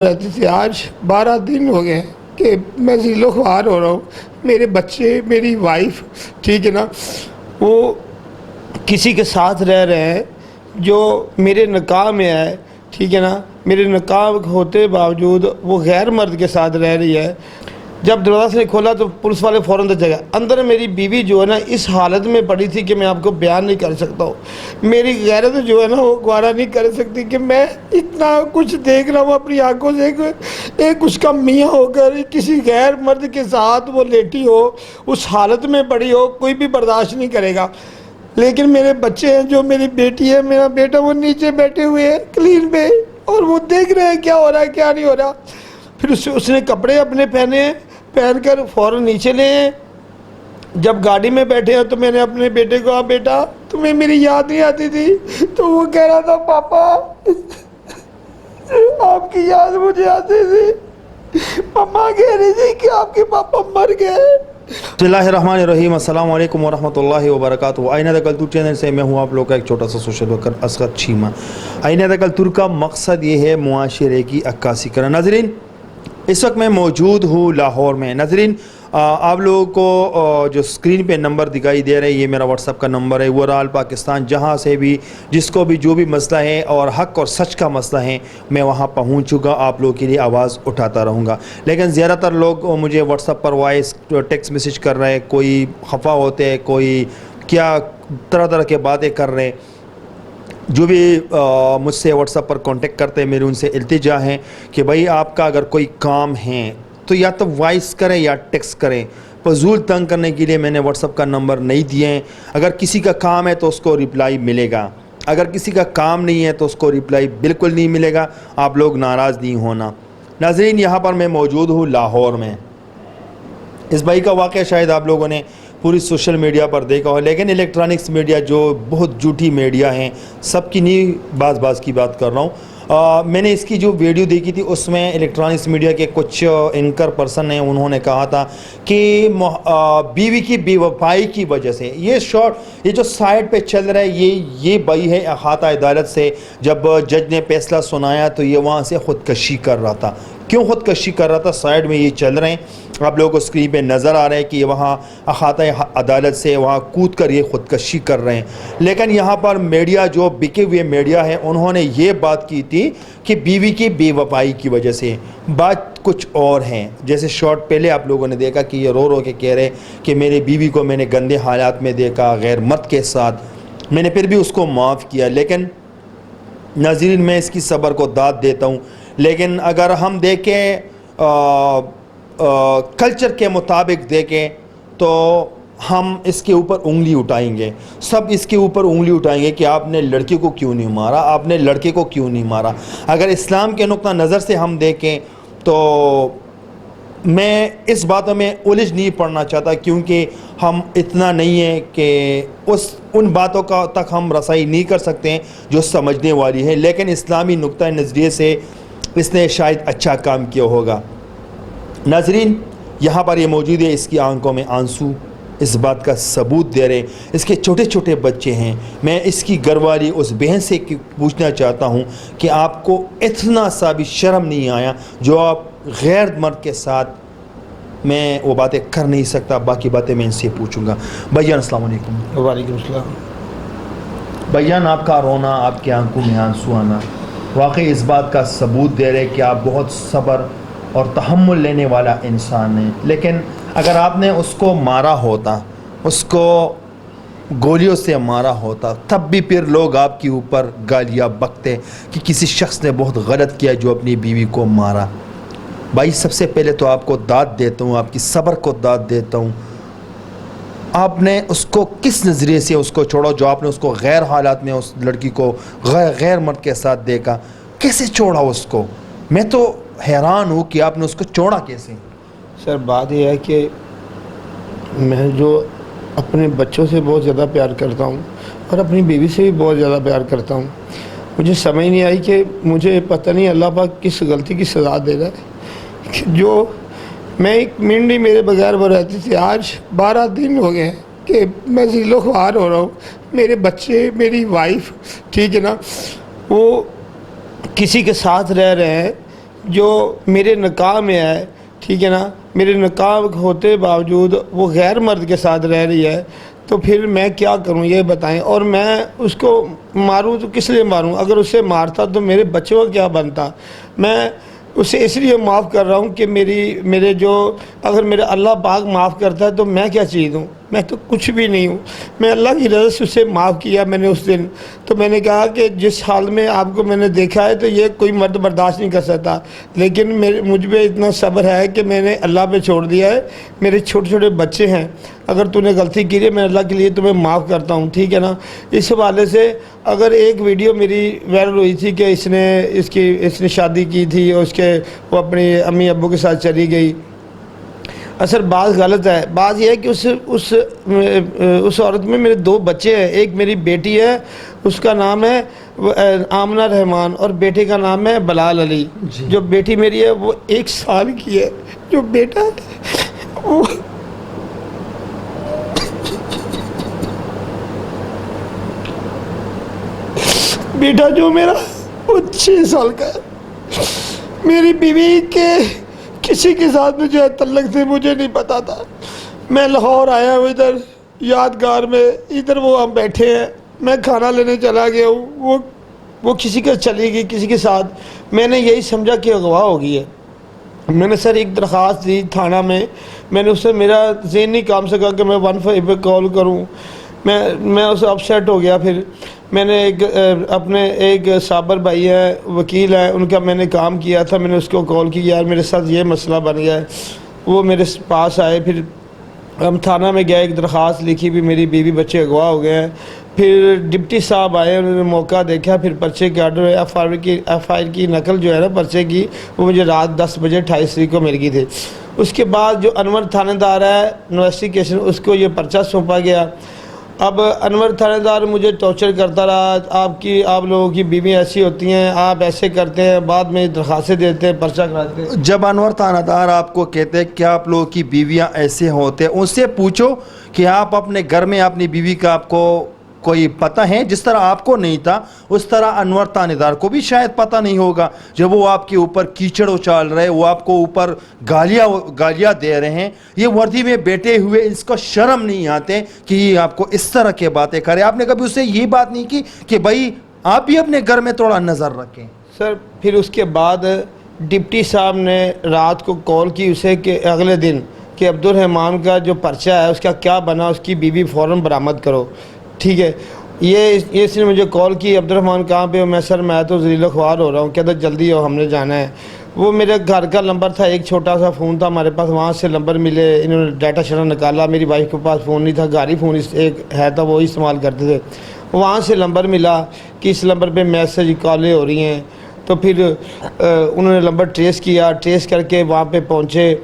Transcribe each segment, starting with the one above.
رہتی تھی. آج 12 دن ہو گئے کہ میں ذیل و خوار ہو رہا ہوں. میرے بچے، میری وائف، ٹھیک ہے نا، وہ کسی کے ساتھ رہ رہے ہیں جو میرے نکاح میں ہے. ٹھیک ہے نا، میرے نکاح ہوتے باوجود وہ غیر مرد کے ساتھ رہ رہی ہے. جب دروازہ سے نے کھولا تو پولیس والے فوراً جگہ اندر میری بیوی جو ہے نا اس حالت میں پڑی تھی کہ میں آپ کو بیان نہیں کر سکتا ہوں. میری غیرت جو ہے نا وہ گوارا نہیں کر سکتی کہ میں اتنا کچھ دیکھ رہا ہوں اپنی آنکھوں سے. ایک اس کا میاں ہو کر کسی غیر مرد کے ساتھ وہ لیٹی ہو، اس حالت میں پڑی ہو، کوئی بھی برداشت نہیں کرے گا. لیکن میرے بچے ہیں، جو میری بیٹی ہے، میرا بیٹا، وہ نیچے بیٹھے ہوئے ہیں کلین پہ اور وہ دیکھ رہے ہیں کیا ہو رہا ہے کیا نہیں ہو رہا. پھر اس نے کپڑے اپنے پہن کر فوراً نیچے لے ہیں. جب گاڑی میں بیٹھے ہیں تو میں نے اپنے بیٹے کو کہا، بیٹا تمہیں میری یاد نہیں آتی تھی؟ تو وہ کہہ رہا تھا، پاپا آپ کی یاد مجھے آتی تھی. مما کہہ رہی تھی کہ آپ کے پاپا مر گئے. بسم اللہ الرحمن الرحیم. السلام علیکم ورحمۃ اللہ وبرکاتہ. آئینہ دکل تور چینل سے میں ہوں آپ لوگ کا ایک چھوٹا سا سوشل ورکر اصغر چیمہ. آئینہ دکل تور کا مقصد یہ ہے معاشرے کی عکاسی کرنا. ناظرین، اس وقت میں موجود ہوں لاہور میں. ناظرین، آپ لوگوں کو جو سکرین پہ نمبر دکھائی دے رہے ہیں، یہ میرا واٹس ایپ کا نمبر ہے. اوورآل پاکستان جہاں سے بھی جس کو بھی جو بھی مسئلہ ہے اور حق اور سچ کا مسئلہ ہے، میں وہاں پہنچ چکا، آپ لوگوں کے لیے آواز اٹھاتا رہوں گا. لیکن زیادہ تر لوگ مجھے واٹس ایپ پر وائس ٹیکسٹ میسیج کر رہے ہیں، کوئی خفا ہوتے ہیں، کوئی کیا طرح طرح کے باتیں کر رہے ہیں. جو بھی مجھ سے واٹس ایپ پر کانٹیکٹ کرتے ہیں، میری ان سے التجا ہے کہ بھائی آپ کا اگر کوئی کام ہے تو یا تو وائس کریں یا ٹیکسٹ کریں. فضول تنگ کرنے کے لیے میں نے واٹس ایپ کا نمبر نہیں دیے ہیں. اگر کسی کا کام ہے تو اس کو رپلائی ملے گا، اگر کسی کا کام نہیں ہے تو اس کو رپلائی بالکل نہیں ملے گا. آپ لوگ ناراض نہیں ہونا. ناظرین، یہاں پر میں موجود ہوں لاہور میں. اس بھائی کا واقعہ شاید آپ لوگوں نے پوری سوشل میڈیا پر دیکھا ہو، لیکن الیکٹرانکس میڈیا جو بہت جھوٹی میڈیا ہیں، سب کی نہیں بعض کی بات کر رہا ہوں. میں نے اس کی جو ویڈیو دیکھی تھی، اس میں الیکٹرانکس میڈیا کے کچھ اینکر پرسن ہیں، انہوں نے کہا تھا کہ بیوی کی بے وفائی کی وجہ سے یہ جو سائٹ پہ چل رہا ہے، یہ بھائی ہے احاطہ عدالت سے. جب جج نے فیصلہ سنایا تو یہ وہاں سے خودکشی کر رہا تھا. کیوں خودکشی کر رہا تھا؟ سائڈ میں یہ چل رہے ہیں، آپ لوگوں کو اسکرین پہ نظر آ رہے ہیں کہ یہ وہاں احاطہ عدالت سے وہاں کود کر یہ خودکشی کر رہے ہیں. لیکن یہاں پر میڈیا جو بکے ہوئے میڈیا ہے، انہوں نے یہ بات کی تھی کہ بیوی کی بے وفائی کی وجہ سے. بات کچھ اور ہیں. جیسے شارٹ پہلے آپ لوگوں نے دیکھا کہ یہ رو کے کہہ رہے کہ میرے بیوی کو میں نے گندے حالات میں دیکھا، غیر مرد کے ساتھ. میں نے پھر بھی اس کو معاف کیا. لیکن ناظرین، میں اس کی صبر کو داد دیتا ہوں. لیکن اگر ہم دیکھیں کلچر کے مطابق دیکھیں تو ہم اس کے اوپر انگلی اٹھائیں گے. سب اس کے اوپر انگلی اٹھائیں گے کہ آپ نے لڑکی کو کیوں نہیں مارا، آپ نے لڑکے کو کیوں نہیں مارا. اگر اسلام کے نقطہ نظر سے ہم دیکھیں تو میں اس باتوں میں الجھ نہیں پڑنا چاہتا، کیونکہ ہم اتنا نہیں ہیں کہ ان باتوں کا تک ہم رسائی نہیں کر سکتے ہیں جو سمجھنے والی ہے. لیکن اسلامی نقطہ نظریے سے اس نے شاید اچھا کام کیا ہوگا. ناظرین، یہاں پر یہ موجود ہے، اس کی آنکھوں میں آنسو اس بات کا ثبوت دے رہے. اس کے چھوٹے چھوٹے بچے ہیں. میں اس کی گھر والی اس بہن سے پوچھنا چاہتا ہوں کہ آپ کو اتنا سا بھی شرم نہیں آیا جو آپ غیر مرد کے ساتھ؟ میں وہ باتیں کر نہیں سکتا، باقی باتیں میں ان سے پوچھوں گا. بھائیان السلام علیکم. وعلیکم السلام. بھائیان، آپ کا رونا، آپ کی آنکھوں میں آنسو آنا واقعی اس بات کا ثبوت دے رہے کہ آپ بہت صبر اور تحمل لینے والا انسان ہیں. لیکن اگر آپ نے اس کو مارا ہوتا، اس کو گولیوں سے مارا ہوتا، تب بھی پھر لوگ آپ کے اوپر گالیاں بکتے کہ کسی شخص نے بہت غلط کیا جو اپنی بیوی کو مارا. بھائی، سب سے پہلے تو آپ کو داد دیتا ہوں، آپ کی صبر کو داد دیتا ہوں. آپ نے اس کو کس نظریے سے اس کو چھوڑا جو آپ نے اس کو غیر حالات میں اس لڑکی کو غیر مرد کے ساتھ دیکھا؟ کیسے چھوڑا اس کو؟ میں تو حیران ہوں کہ آپ نے اس کو چھوڑا کیسے. سر، بات یہ ہے کہ میں جو اپنے بچوں سے بہت زیادہ پیار کرتا ہوں اور اپنی بیوی سے بھی بہت زیادہ پیار کرتا ہوں. مجھے سمجھ نہیں آئی کہ مجھے پتہ نہیں اللہ پاک کس غلطی کی سزا دے رہا ہے کہ جو میں ایک منٹ میرے بغیر وہ رہتی تھی. آج 12 دن ہو گئے کہ میں ذیل و خوار ہو رہا ہوں. میرے بچے، میری وائف، ٹھیک ہے نا، وہ کسی کے ساتھ رہ رہے ہیں جو میرے نکاح میں ہے، ٹھیک ہے نا، میرے نکاح ہوتے باوجود وہ غیر مرد کے ساتھ رہ رہی ہے، تو پھر میں کیا کروں یہ بتائیں؟ اور میں اس کو ماروں تو کس لیے ماروں؟ اگر اسے مارتا تو میرے بچوں کا کیا بنتا؟ میں اسے اس لیے معاف کر رہا ہوں کہ میرے جو، اگر میرا اللہ پاک معاف کرتا ہے تو میں کیا چیز ہوں؟ میں تو کچھ بھی نہیں ہوں۔ میں اللہ کی رضا سے اسے معاف کیا میں نے اس دن، تو میں نے کہا کہ جس حال میں آپ کو میں نے دیکھا ہے تو یہ کوئی مرد برداشت نہیں کر سکتا، لیکن مجھ پہ اتنا صبر ہے کہ میں نے اللہ پہ چھوڑ دیا ہے۔ میرے چھوٹے چھوٹے بچے ہیں، اگر تو نے غلطی کی ہے میں اللہ کے لیے تمہیں معاف کرتا ہوں، ٹھیک ہے نا۔ اس حوالے سے اگر ایک ویڈیو میری وائرل ہوئی تھی کہ اس نے شادی کی تھی اور وہ اپنی امی ابو کے ساتھ چلی گئی، اصل بات غلط ہے۔ بات یہ ہے کہ اس عورت میں میرے 2 بچے ہیں، ایک میری بیٹی ہے اس کا نام ہے آمنہ رحمان اور بیٹے کا نام ہے بلال علی۔ جو بیٹی میری ہے وہ 1 سال کی ہے، جو بیٹا ہے وہ بیٹا جو میرا وہ 6 سال کا ہے۔ میری بیوی کے کسی کے ساتھ مجھے تعلق تھے مجھے نہیں پتا تھا۔ میں لاہور آیا ہوں ادھر یادگار میں، ادھر وہ ہم بیٹھے ہیں، میں کھانا لینے چلا گیا ہوں، وہ کسی کے چلی گئی کسی کے ساتھ، میں نے یہی سمجھا کہ اغوا ہو گئی ہے۔ میں نے سر ایک درخواست دی تھانہ میں نے اس سے میرا ذہن نہیں کام سے کہا کہ میں 15 پہ کال کروں، میں اسے اپسیٹ ہو گیا۔ پھر میں نے اپنے ایک صابر بھائی ہیں وکیل ہیں، ان کا میں نے کام کیا تھا، میں نے اس کو کال کی یار میرے ساتھ یہ مسئلہ بن گیا ہے۔ وہ میرے پاس آئے، پھر ہم تھانہ میں گئے، ایک درخواست لکھی بھی میری بیوی بچے اغوا ہو گئے ہیں۔ پھر ڈپٹی صاحب آئے، انہوں نے موقع دیکھا، پھر پرچے کے آرڈر ایف آئی آر کی نقل جو ہے نا پرچے کی، وہ مجھے رات 10 بجے 28 تاریخ کو مل گئی تھی۔ اس کے بعد جو انور تھانے دار ہے انویسٹیگیشن، اس کو یہ پرچہ سونپا گیا۔ اب انور تھانے دار مجھے ٹارچر کرتا رہا، آپ لوگوں کی بیوی ایسی ہوتی ہیں، آپ ایسے کرتے ہیں، بعد میں درخواستیں دیتے ہیں، پرچہ کراتے ہیں۔ جب انور تھانہ دار آپ کو کہتے ہیں کہ آپ لوگوں کی بیویاں ایسے ہوتے ہیں، ان سے پوچھو کہ آپ اپنے گھر میں اپنی بیوی کا آپ کو کوئی پتہ ہے؟ جس طرح آپ کو نہیں تھا اس طرح انور تھانے دار کو بھی شاید پتہ نہیں ہوگا۔ جب وہ آپ کے اوپر کیچڑ اچال رہے، وہ آپ کو اوپر گالیاں دے رہے ہیں، یہ وردی میں بیٹھے ہوئے اس کو شرم نہیں آتے کہ یہ آپ کو اس طرح کے باتیں کرے؟ آپ نے کبھی اسے یہ بات نہیں کی کہ بھائی آپ بھی اپنے گھر میں تھوڑا نظر رکھیں؟ سر پھر اس کے بعد ڈپٹی صاحب نے رات کو کال کی اسے کہ اگلے دن کہ عبد الرحمان کا جو پرچہ ہے اس کا کیا بنا، اس کی بیوی فوراً برآمد کرو، ٹھیک ہے۔ یہ اس نے مجھے کال کی، عبد الرحمان کہاں پہ ہو؟ میں تو ذلیل و خوار ہو رہا ہوں، کہتا جلدی ہو ہم نے جانا ہے۔ وہ میرے گھر کا نمبر تھا، ایک چھوٹا سا فون تھا ہمارے پاس، وہاں سے نمبر ملے، انہوں نے ڈیٹا شیٹا نکالا، میری وائف کے پاس فون نہیں تھا، گاڑی فون ایک ہے تھا وہی استعمال کرتے تھے، وہاں سے نمبر ملا کہ اس نمبر پہ میسج کالیں ہو رہی ہیں۔ تو پھر انہوں نے نمبر ٹریس کیا، ٹریس کر کے وہاں پہ پہنچے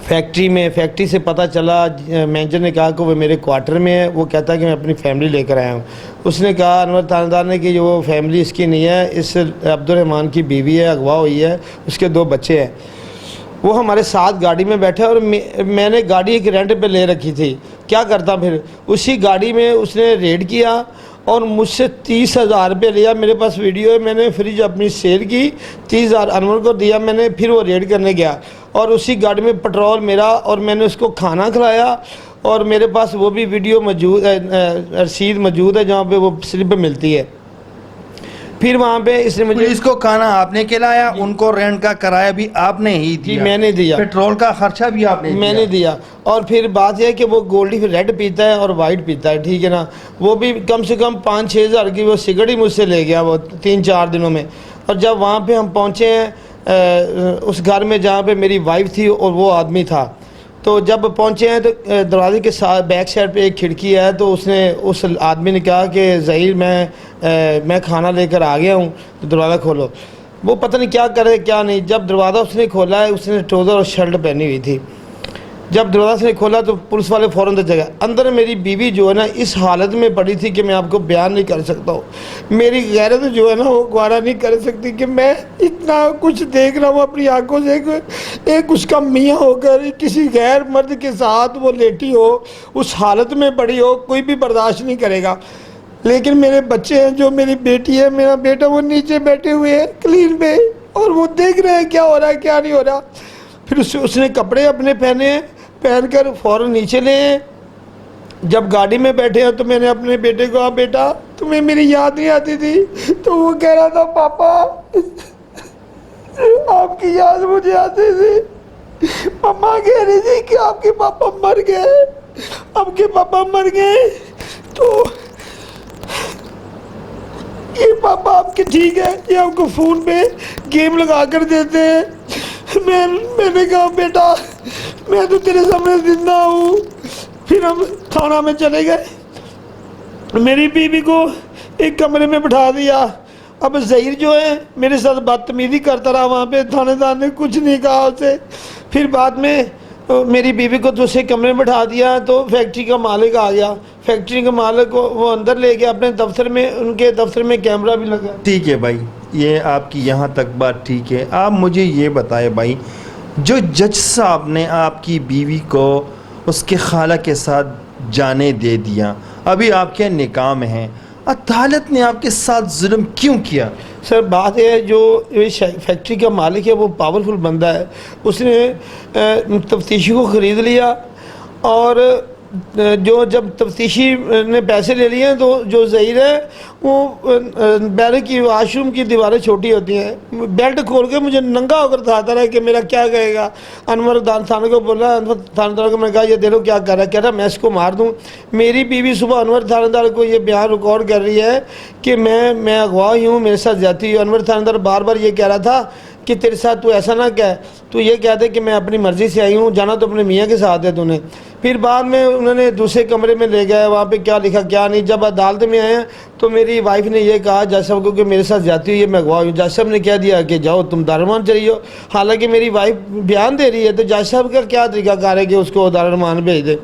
فیکٹری سے پتہ چلا، مینیجر نے کہا کہ وہ میرے کوارٹر میں ہے، وہ کہتا ہے کہ میں اپنی فیملی لے کر آیا ہوں۔ اس نے کہا انور تھانہ دار نے کہ وہ فیملی اس کی نہیں ہے، اس عبد الرحمان کی بیوی ہے، اغوا ہوئی ہے، اس کے 2 بچے ہیں۔ وہ ہمارے ساتھ گاڑی میں بیٹھا اور میں نے گاڑی ایک رینٹ پہ لے رکھی تھی، کیا کرتا پھر اسی گاڑی میں اس نے ریڈ کیا اور مجھ سے 30,000 روپے لیا۔ میرے پاس ویڈیو ہے، میں نے فریج اپنی سیل کی، 30,000 انور کو دیا میں نے، پھر وہ ریڈ کرنے گیا اور اسی گاڑی میں پٹرول میرا، اور میں نے اس کو کھانا کھلایا، اور میرے پاس وہ بھی ویڈیو موجود ہے، رسید موجود ہے جہاں پہ وہ سلپ ملتی ہے۔ پھر وہاں پہ اس نے مجھے، اس کو کھانا آپ نے کھلایا، ان کو رینٹ کا کرایہ بھی آپ نے ہی دیا؟ جی میں نے دیا، پیٹرول کا خرچہ بھی آپ نے دیا؟ میں نے دیا۔ اور پھر بات یہ ہے کہ وہ گولڈی ریڈ پیتا ہے اور وائٹ پیتا ہے، ٹھیک ہے نا، وہ بھی کم سے کم 5-6 ہزار کی وہ سگریٹ ہی مجھ سے لے گیا وہ 3-4 دنوں میں۔ اور جب وہاں پہ ہم پہنچے ہیں اس گھر میں جہاں پہ میری وائف تھی اور وہ آدمی تھا، تو جب پہنچے ہیں تو دروازے کے ساتھ بیک سائڈ پہ ایک کھڑکی ہے، تو اس آدمی نے کہا کہ ظہیر میں کھانا لے کر آ گیا ہوں تو دروازہ کھولو۔ وہ پتہ نہیں کیا کرے کیا نہیں، جب دروازہ اس نے کھولا ہے، اس نے ٹراؤزر اور شرٹ پہنی ہوئی تھی، جب دروازہ سے کھولا تو پولیس والے فوراً دے جگہ اندر میری بیوی جو ہے نا اس حالت میں پڑی تھی کہ میں آپ کو بیان نہیں کر سکتا ہوں۔ میری غیرت جو ہے نا وہ گوارا نہیں کر سکتی کہ میں اتنا کچھ دیکھ رہا ہوں اپنی آنکھوں سے، ایک اس کا میاں ہو کر کسی غیر مرد کے ساتھ وہ لیٹی ہو، اس حالت میں پڑی ہو، کوئی بھی برداشت نہیں کرے گا۔ لیکن میرے بچے ہیں، جو میری بیٹی ہے، میرا بیٹا، وہ نیچے بیٹھے ہوئے ہیں کلین پہ، اور وہ دیکھ رہے ہیں کیا ہو رہا ہے کیا نہیں ہو رہا. پھر اس نے کپڑے اپنے پہنے ہیں, پہن کر فوراً نیچے لے ہیں. جب گاڑی میں بیٹھے ہیں تو میں نے اپنے بیٹے کو, آپ بیٹا تمہیں میری یاد نہیں آتی تھی؟ تو وہ کہہ رہا تھا پاپا آپ کی یاد مجھے آتی تھی. مما کہہ رہی تھی کہ آپ کے پاپا مر گئے, آپ کے پاپا مر گئے. تو یہ پاپا آپ کے ٹھیک ہے, یہ آپ کو فون پہ گیم لگا کر دیتے ہیں. میں نے کہا بیٹا میں تو تیرے سامنے زندہ ہوں. پھر ہم تھانہ میں چلے گئے, میری بیوی کو ایک کمرے میں بٹھا دیا. اب ظہیر جو ہے میرے ساتھ بدتمیزی کرتا رہا وہاں پہ, تھانے دار نے کچھ نہیں کہا اسے. پھر بعد میں میری بیوی کو دوسرے کمرے میں بٹھا دیا تو فیکٹری کا مالک آ گیا. فیکٹری کے مالک کو وہ اندر لے گیا اپنے دفتر میں, ان کے دفتر میں کیمرہ بھی لگا. ٹھیک ہے بھائی, یہ آپ کی یہاں تک بات ٹھیک ہے. آپ مجھے یہ بتائیں بھائی, جو جج صاحب نے آپ کی بیوی کو اس کے خالہ کے ساتھ جانے دے دیا, ابھی آپ کے نکاح میں ہیں, عدالت نے آپ کے ساتھ ظلم کیوں کیا؟ سر بات ہے جو فیکٹری کا مالک ہے وہ پاورفل بندہ ہے. اس نے تفتیشی کو خرید لیا, اور جو جب تفتیشی نے پیسے لے لیے تو جو ظہیر ہے وہ بیرک کی واش روم کی دیواریں چھوٹی ہوتی ہیں, بیلٹ کھول کے مجھے ننگا ہو کر دکھاتا رہا کہ میرا کیا کہے گا. انور تھانہ کو بولا, انور تھانہ دار کو میں نے کہا یہ دیکھو کیا کر رہا ہے, کہہ رہا میں اس کو مار دوں. میری بیوی صبح انور تھانہ دار کو یہ بیان ریکارڈ کر رہی ہے کہ میں اغوا ہی ہوں, میرے ساتھ زیادتی ہوئی. انور تھانہ دار بار بار یہ کہہ رہا تھا کہ تیرے ساتھ تو ایسا نہ کہہ, تو یہ کہتے کہ میں اپنی مرضی سے آئی ہوں, جانا تو اپنے میاں کے ساتھ ہے تو نے. پھر بعد میں انہوں نے دوسرے کمرے میں لے گئے, وہاں پہ کیا لکھا کیا نہیں. جب عدالت میں آئے تو میری وائف نے یہ کہا جج صاحب کو کہ میرے ساتھ جاتی ہوئی ہے, میں اغوا ہوں. جج صاحب نے کہہ دیا کہ جاؤ تم دارالمان چلی ہو. حالانکہ میری وائف بیان دے رہی ہے, تو جج صاحب کا کیا طریقہ کار ہے کہ اس کو دارالمان بھیج دے.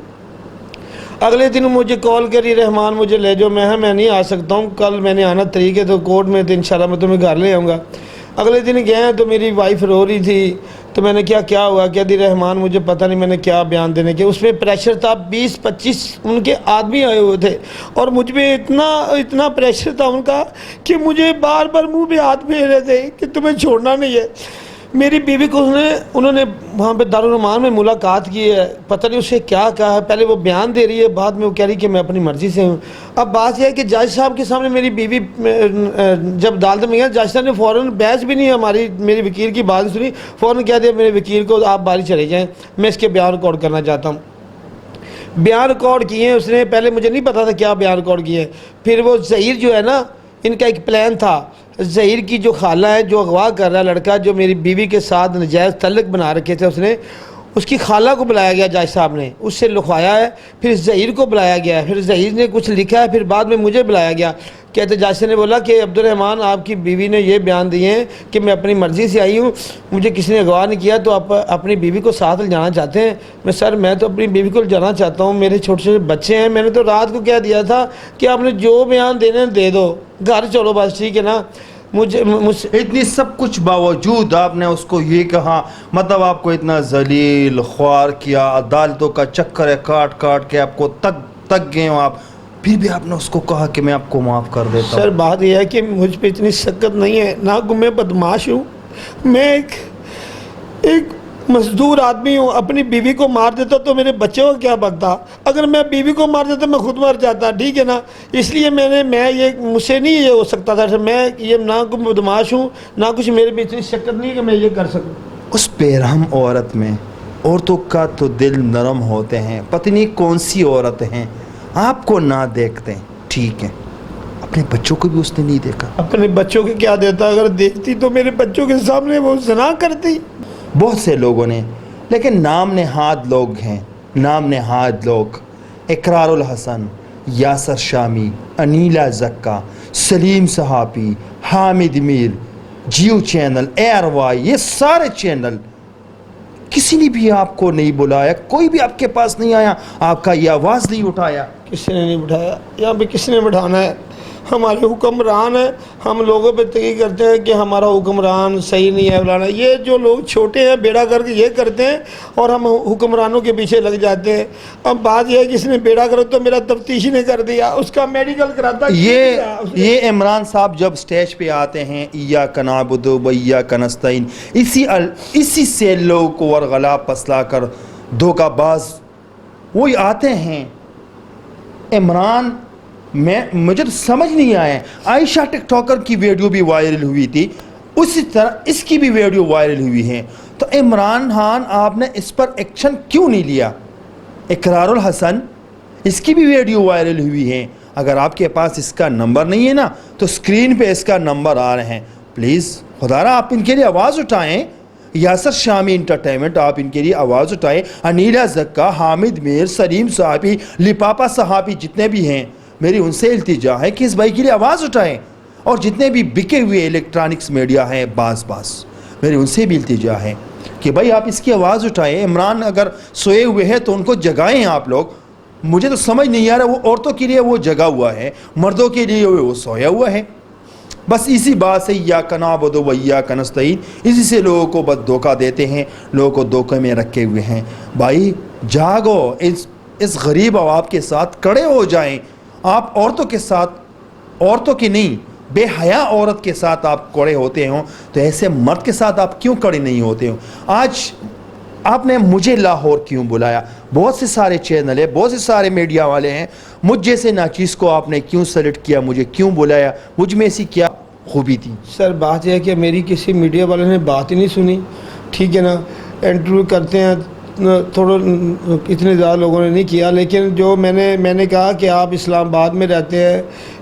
اگلے دن مجھے کال کری, رحمان مجھے لے جاؤ. میں نہیں آ سکتا ہوں, کل میں نے آنا طریقے تو کورٹ میں, تو انشاءاللہ میں تمہیں گھر لے آؤں گا. اگلے دن گئے تو میری وائف رو رہی تھی, تو میں نے کیا ہوا, کہہ دی رحمان مجھے پتہ نہیں میں نے کیا بیان دینے کے. اس میں پریشر تھا, 20-25 ان کے آدمی آئے ہوئے تھے, اور مجھ پہ اتنا پریشر تھا ان کا کہ مجھے بار بار منہ پہ ہاتھ پھیر رہے تھے کہ تمہیں چھوڑنا نہیں ہے. میری بیوی کو انہوں نے وہاں پہ دارالمان میں ملاقات کی ہے, پتہ نہیں اسے کیا کہا ہے. پہلے وہ بیان دے رہی ہے, بعد میں وہ کہہ رہی کہ میں اپنی مرضی سے ہوں. اب بات یہ ہے کہ جج صاحب کے سامنے میری بیوی جب عدالت میں گیا, جج صاحب نے فوراً بحث بھی نہیں میری وکیل کی بات سنی, فوراً کہہ دیا میرے وکیل کو آپ باہر چلے جائیں, میں اس کے بیان ریکارڈ کرنا چاہتا ہوں. بیان ریکارڈ کیے ہیں اس نے, پہلے مجھے نہیں پتا تھا کیا بیان ریکارڈ کیے ہیں. پھر وہ ظہیر جو ہے نا, ان کا ایک پلان تھا. ظہیر کی جو خالہ ہے جو اغوا کر رہا ہے لڑکا, جو میری بیوی کے ساتھ ناجائز تعلق بنا رکھے تھے, اس کی خالہ کو بلایا گیا جج صاحب نے, اس سے لکھوایا ہے. پھر ظہیر کو بلایا گیا ہے, پھر ظہیر نے کچھ لکھا ہے, پھر بعد میں مجھے بلایا گیا. کہتے جج نے بولا کہ عبدالرحمان آپ کی بیوی نے یہ بیان دیے ہیں کہ میں اپنی مرضی سے آئی ہوں, مجھے کسی نے اغوا نہیں کیا, تو آپ اپنی بیوی کو ساتھ لے جانا چاہتے ہیں. میں تو اپنی بیوی کو لے جانا چاہتا ہوں, میرے چھوٹے چھوٹے بچے ہیں. میں نے تو رات کو کہہ دیا تھا کہ آپ نے جو بیان دینے دے دو, گھر چلو بس, ٹھیک ہے نا. اتنی سب کچھ باوجود آپ نے اس کو یہ کہا, مطلب آپ کو اتنا ذلیل خوار کیا, عدالتوں کا چکر ہے, کاٹ کے آپ کو تک گئے ہو آپ, پھر بھی آپ نے اس کو کہا کہ میں آپ کو معاف کر دیتا ہوں. سر بات یہ ہے کہ مجھ پہ اتنی سخت نہیں ہے, نہ کہ میں بدماش ہوں, میں ایک مزدور آدمی ہوں. اپنی بیوی کو مار دیتا تو میرے بچوں کو کیا بکتا, اگر میں بیوی کو مار دیتا میں خود مر جاتا, ٹھیک ہے نا. اس لیے مجھ سے نہیں یہ ہو سکتا تھا. میں یہ نہ کوئی بدماش ہوں, نہ کچھ میرے بھی اتنی شکت نہیں کہ میں یہ کر سکوں. اس بےرحم عورت میں, عورتوں کا تو دل نرم ہوتے ہیں, پتہ نہیں کون سی عورت ہیں, آپ کو نہ دیکھتے ہیں, ٹھیک ہے, اپنے بچوں کو بھی اس نے نہیں دیکھا. اپنے بچوں کو کیا دیتا, اگر دیکھتی تو میرے بچوں کے سامنے وہ زنا کرتی. بہت سے لوگوں نے, لیکن نام نہاد لوگ ہیں, نام نہاد لوگ, اقرار الحسن, یاسر شامی, انیلا زکا, سلیم صحافی, حامد میر, جیو چینل, ایئر وائی, یہ سارے چینل, کسی نے بھی آپ کو نہیں بلایا, کوئی بھی آپ کے پاس نہیں آیا, آپ کا یہ آواز نہیں اٹھایا. کسی نے نہیں بٹھایا, یہاں پہ کس نے بٹھانا ہے. ہمارے حکمران ہیں، ہم لوگوں پہ تنقید کرتے ہیں کہ ہمارا حکمران صحیح نہیں ہے فلانا، یہ جو لوگ چھوٹے ہیں بیڑا کر کے یہ کرتے ہیں اور ہم حکمرانوں کے پیچھے لگ جاتے ہیں۔ اب بات یہ ہے کہ اس نے بیڑا کرو تو میرا تفتیشی نے کر دیا، اس کا میڈیکل کراتا یہ عمران صاحب جب سٹیج پہ آتے ہیں ایاک نعبد و ایاک نستعین، اسی سے لوگوں کو ورغلا پسلا کر دھوکہ باز وہی آتے ہیں۔ عمران مجھے تو سمجھ نہیں آیا، عائشہ ٹک ٹاکر کی ویڈیو بھی وائرل ہوئی تھی، اسی طرح اس کی بھی ویڈیو وائرل ہوئی ہے، تو عمران خان آپ نے اس پر ایکشن کیوں نہیں لیا؟ اقرار الحسن اس کی بھی ویڈیو وائرل ہوئی ہے، اگر آپ کے پاس اس کا نمبر نہیں ہے نا تو سکرین پہ اس کا نمبر آ رہے ہیں، پلیز خدا را آپ ان کے لیے آواز اٹھائیں۔ یاسر شامی انٹرٹینمنٹ آپ ان کے لیے آواز اٹھائیں، انیلا زکا، حامد میر، سلیم صاحبی، لپاپا صحابی جتنے بھی ہیں، میری ان سے التجا ہے کہ اس بھائی کے لیے آواز اٹھائیں، اور جتنے بھی بکے ہوئے الیکٹرانکس میڈیا ہیں باس میری ان سے بھی التجا ہے کہ بھائی آپ اس کی آواز اٹھائیں۔ عمران اگر سوئے ہوئے ہیں تو ان کو جگائیں آپ لوگ، مجھے تو سمجھ نہیں آ رہا، وہ عورتوں کے لیے وہ جگا ہوا ہے، مردوں کے لیے وہ سویا ہوا ہے۔ بس اسی بات سے ایاک نعبد و ایاک نستعین، اسی سے لوگوں کو بس دھوکہ دیتے ہیں، لوگوں کو دھوکے میں رکھے ہوئے ہیں۔ بھائی جاگو، اس غریب عوام کے ساتھ کڑے ہو جائیں۔ آپ عورتوں کے ساتھ، عورتوں کی نہیں، بے حیا عورت کے ساتھ آپ کڑے ہوتے ہوں تو ایسے مرد کے ساتھ آپ کیوں کڑے نہیں ہوتے ہوں؟ آج آپ نے مجھے لاہور کیوں بلایا؟ بہت سے سارے چینل ہیں، بہت سے سارے میڈیا والے ہیں، مجھ جیسے ناچیز کو آپ نے کیوں سلیکٹ کیا، مجھے کیوں بلایا؟ مجھ میں ایسی کیا خوبی تھی؟ سر بات یہ ہے کہ میری کسی میڈیا والے نے بات ہی نہیں سنی، ٹھیک ہے نا، انٹرویو کرتے ہیں تھوڑا، اتنے زیادہ لوگوں نے نہیں کیا، لیکن جو میں نے کہا کہ آپ اسلام آباد میں رہتے ہیں،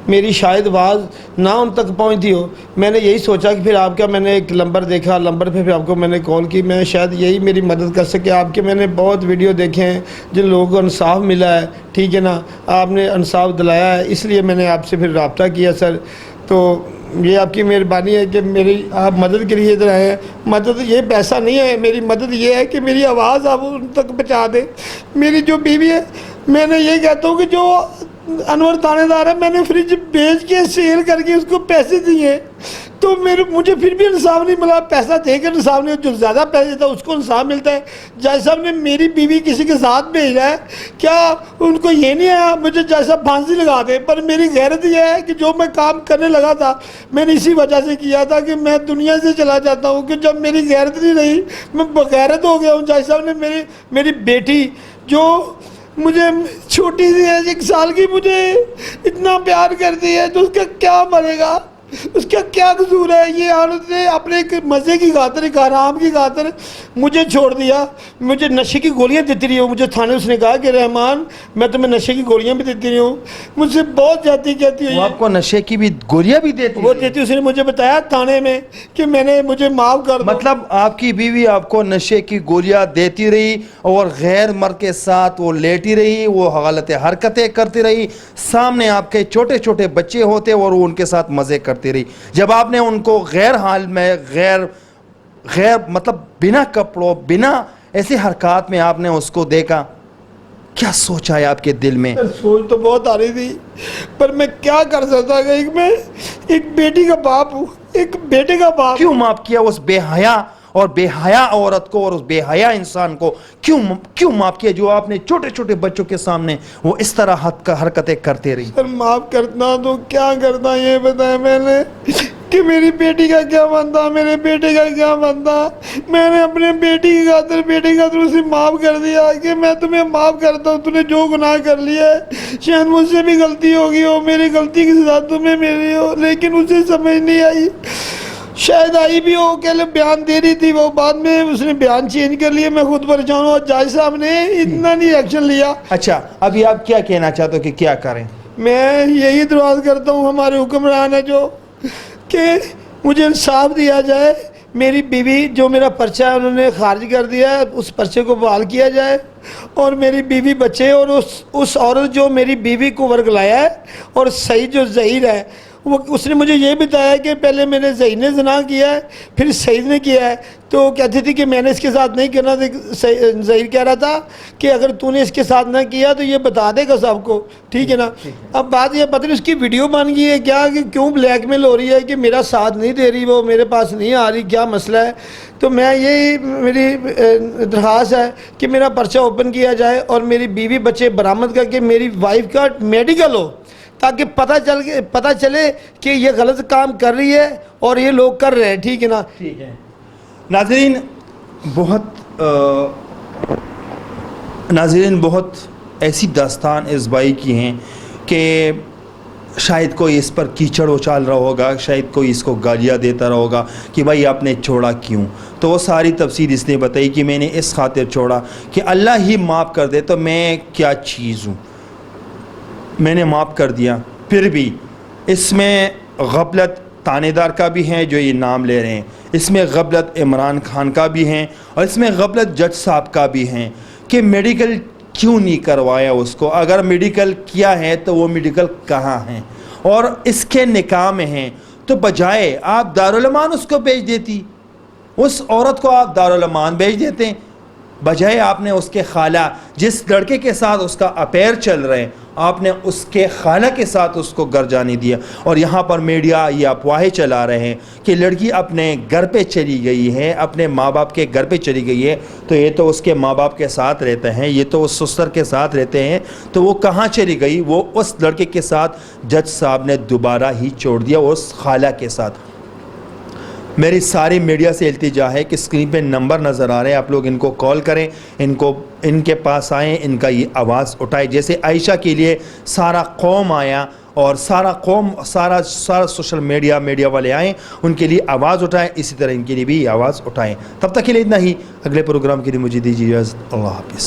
میری شاید آواز نہ ان تک پہنچتی ہو، میں نے یہی سوچا کہ پھر آپ کا، میں نے ایک نمبر دیکھا، نمبر پہ پھر آپ کو میں نے کال کی، میں شاید یہی میری مدد کر سکے آپ کے۔ میں نے بہت ویڈیو دیکھے ہیں جن لوگوں کو انصاف ملا ہے، ٹھیک ہے نا، آپ نے انصاف دلایا ہے، اس لیے میں نے آپ سے پھر رابطہ کیا سر۔ تو یہ آپ کی مہربانی ہے کہ میری آپ مدد کے لیے ادھر آئے ہیں۔ مدد یہ پیسہ نہیں ہے، میری مدد یہ ہے کہ میری آواز آپ ان تک پہنچا دیں۔ میری جو بیوی ہے، میں نے یہ کہتا ہوں کہ جو انور تھانے دار ہے، میں نے فریج بیچ کے سیل کر کے اس کو پیسے دیے، تو مجھے پھر بھی انصاف نہیں ملا، پیسہ دے کر انصاف نہیں، جو زیادہ پیسے دیتا ہے اس کو انصاف ملتا ہے۔ جج صاحب نے میری بیوی کسی کے ساتھ بھیجا ہے، کیا ان کو یہ نہیں آیا مجھے جج صاحب پھانسی لگا دے؟ پر میری غیرت یہ ہے کہ جو میں کام کرنے لگا تھا میں نے اسی وجہ سے کیا تھا کہ میں دنیا سے چلا جاتا ہوں، کہ جب میری غیرت نہیں رہی میں بغیرت ہو گیا ہوں۔ جج صاحب نے میری بیٹی جو مجھے چھوٹی سی ہے، 1 سال کی، مجھے اتنا پیار کرتی ہے، تو اس کا کیا مرے گا؟ اس کا کیا قصور ہے؟ یہ عورت نے اپنے ایک مزے کی خاطر، ایک آرام کی خاطر مجھے چھوڑ دیا، مجھے نشے کی گولیاں دیتی رہی ہوں۔ مجھے تھانے اس نے کہا کہ رحمان میں تمہیں نشے کی گولیاں بھی دیتی رہی ہوں، مجھ سے بہت جاتی کہتی ہوئی، وہ آپ کو نشے کی بھی گولیاں بھی دیتی؟ وہ دیتی، اس نے مجھے بتایا تھانے میں کہ مجھے معاف کر دو۔ مطلب آپ کی بیوی آپ کو نشے کی گولیاں دیتی رہی اور غیر مرد کے ساتھ وہ لیٹی رہی، وہ غلط حرکتیں کرتی رہی، سامنے آپ کے چھوٹے چھوٹے بچے ہوتے اور وہ ان کے ساتھ مزے کرتی رہی۔ جب آپ نے ان کو غیر حال میں، غیر مطلب بنا کپڑوں، بنا ایسی حرکات میں آپ نے اس کو دیکھا، کیا سوچا ہے آپ کے دل میں؟ سوچ تو بہت آ رہی تھی، پر میں کیا کر سکتا کہ میں ایک بیٹی کا باپ ہوں، ایک بیٹے کا باپ۔ کیوں معاف کیا اس بے حیا اور بے حیا عورت کو اور اس بے حیا انسان کو؟ کیوں معاف کیا جو آپ نے چھوٹے چھوٹے بچوں کے سامنے وہ اس طرح حرکتیں کرتے رہی؟ سر معاف کرنا تو کیا کرتا یہ بتایا میں نے کہ میری بیٹی کا کیا بنتا، میرے بیٹے کا کیا بنتا۔ میں نے اپنے بیٹی کی خاطر، بیٹے کی خاطر اسے معاف کر دیا کہ میں تمہیں معاف کرتا ہوں، تو نے جو گناہ کر لیا ہے، شاید مجھ سے بھی غلطی ہوگی ہو، میری غلطی کی سزا تمہیں ملی ہو، لیکن اسے سمجھ نہیں آئی، شاید آئی بھی ہو کہ بیان دے رہی تھی، وہ بعد میں اس نے بیان چینج کر لیا، میں خود پریشان ہوں۔ جج صاحب نے اتنا نہیں ایکشن لیا۔ اچھا ابھی آپ کیا کہنا چاہتے ہو کہ کیا کریں؟ میں یہی درخواست کرتا ہوں ہمارے حکمران ہے جو کہ مجھے انصاف دیا جائے، میری بیوی جو میرا پرچہ ہے انہوں نے خارج کر دیا ہے، اس پرچے کو بحال کیا جائے، اور میری بیوی بچے اور اس عورت جو میری بیوی کو ورگلایا ہے اور سعید جو ظہیر ہے وہ اس نے مجھے یہ بتایا کہ پہلے میرے ظہیر نے زنا کیا ہے پھر سعید نے کیا ہے، تو کہتی تھی کہ میں نے اس کے ساتھ نہیں کرنا تھا، ظہیر کہہ رہا تھا کہ اگر تو نے اس کے ساتھ نہ کیا تو یہ بتا دے گا سب کو، ٹھیک ہے نا۔ اب بات یہ پتہ نہیں اس کی ویڈیو بن گئی ہے کیا، کہ کیوں بلیک میل ہو رہی ہے کہ میرا ساتھ نہیں دے رہی، وہ میرے پاس نہیں آ رہی، کیا مسئلہ ہے؟ تو میں یہی میری درخواست ہے کہ میرا پرچہ اوپن کیا جائے اور میری بیوی بچے برآمد کر کے میری وائف کا میڈیکل ہو، تاکہ پتہ چلے کہ یہ غلط کام کر رہی ہے اور یہ لوگ کر رہے ہیں، ٹھیک ہے نا۔ ٹھیک ہے ناظرین، بہت ایسی داستان اس بھائی کی ہیں کہ شاید کوئی اس پر کیچڑ اچال رہا ہوگا، شاید کوئی اس کو گالیاں دیتا رہا ہوگا کہ بھائی آپ نے چھوڑا کیوں، تو وہ ساری تفصیل اس نے بتائی کہ میں نے اس خاطر چھوڑا کہ اللہ ہی معاف کر دے تو میں کیا چیز ہوں، میں نے معاف کر دیا۔ پھر بھی اس میں غفلت تانے دار کا بھی ہیں جو یہ نام لے رہے ہیں، اس میں غفلت عمران خان کا بھی ہیں، اور اس میں غفلت جج صاحب کا بھی ہیں کہ میڈیکل کیوں نہیں کروایا اس کو، اگر میڈیکل کیا ہے تو وہ میڈیکل کہاں ہیں، اور اس کے نکاح میں ہیں تو بجائے آپ دارالمان اس کو بھیج دیتی، اس عورت کو آپ دارالمان بھیج دیتے، بجائے آپ نے اس کے خالہ جس لڑکے کے ساتھ اس کا افیئر چل رہے ہیں آپ نے اس کے خالہ کے ساتھ اس کو گھر جانے دیا، اور یہاں پر میڈیا یہ افواہیں چلا رہے ہیں کہ لڑکی اپنے گھر پہ چلی گئی ہے، اپنے ماں باپ کے گھر پہ چلی گئی ہے، تو یہ تو اس کے ماں باپ کے ساتھ رہتے ہیں، یہ تو اس سسر کے ساتھ رہتے ہیں، تو وہ کہاں چلی گئی؟ وہ اس لڑکے کے ساتھ جج صاحب نے دوبارہ ہی چھوڑ دیا، اس خالہ کے ساتھ۔ میری ساری میڈیا سے التجا ہے کہ اسکرین پہ نمبر نظر آ رہے ہیں، آپ لوگ ان کو کال کریں، ان کے پاس آئیں، ان کا یہ آواز اٹھائے، جیسے عائشہ کے لیے سارا قوم آیا اور سارا سوشل میڈیا والے آئیں، ان کے لیے آواز اٹھائیں، اسی طرح ان کے لیے بھی آواز اٹھائیں۔ تب تک کے لیے اتنا ہی، اگلے پروگرام کے لیے مجھے دیجیے اجازت، اللہ حافظ۔